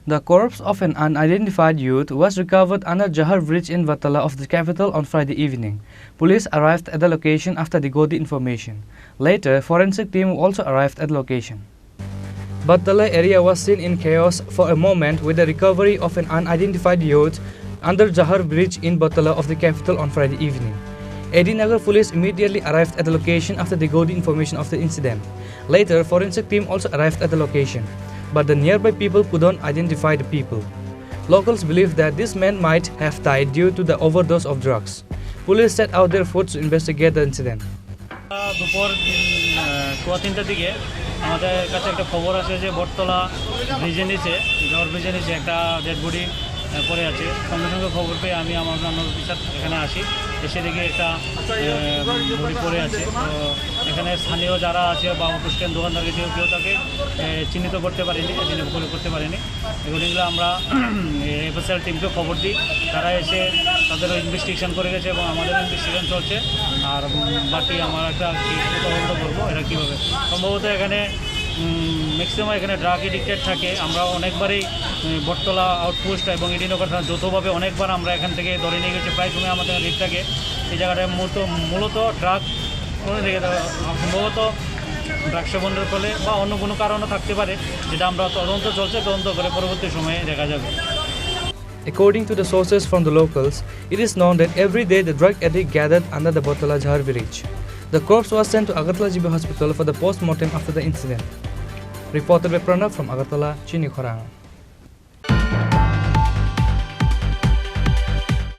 The corpse of an unidentified youth was recovered under Jahar Bridge in Battala of the capital on Friday evening. Police arrived at the location after they got the information. Later, forensic team also arrived at the location. Battala area was seen in chaos for a moment with the recovery of an unidentified youth under Jahar Bridge in Battala of the capital on Friday evening. Nagar police immediately arrived at the location after they got the information of the incident. Later, forensic team also arrived at the location, but the nearby people couldn't identify the people. Locals believe that this man might have died due to the overdose of drugs. Police set out their efforts to investigate the incident. দুপুর 3:15টার দিকে আমাদের কাছে একটা খবর আসে যে বটতলা ব্রিজের নিচে জহর ব্রিজের নিচে একটা ডেড বডি পড়ে আছে। সঙ্গে সঙ্গে খবর পেয়ে আমি আমার অফিসার এখানে আসি, এসে দেখি একটা বডি পড়ে আছে। তো এখানে স্থানীয় যারা আছে বা অটোস্ট্যান্ড দোকানদার কেউ তাকে চিহ্নিত করতে পারেনি, করতে পারেনি। এগুলো আমরা এফএসএল টিমকে খবর দিই, তারা এসে তাদের ইনভেস্টিগেশন করে গেছে এবং আমাদের ইনভেস্টিগেশন চলছে। আর বাকি আমার একটা তদন্ত করবো এটা কীভাবে। সম্ভবত এখানে ম্যাক্সিমাম এখানে ড্রাগ এডিক্টেড থাকে। আমরা অনেকবারই বটতলা আউটপোস্ট এবং ইডিনগর থানা যৌথভাবে অনেকবার আমরা এখান থেকে ধরে নিয়ে গেছি। প্রায় সময় আমাদের রিট থাকে এই জায়গাটায় মূলত ড্রাগ সম্ভবত ড্রাগ সেবনের ফলে বা অন্য কোনো কারণও থাকতে পারে, যেটা আমরা তদন্ত চলছে, তদন্ত করে পরবর্তী সময়ে দেখা যাবে। According to the sources from the locals, it is known that every day the drug addict gathered under the Battala Jahar Bridge. The corpse was sent to Agartala GB Hospital for the post-mortem after the incident. Reported by Pranav from Agartala, Chini, Khorang.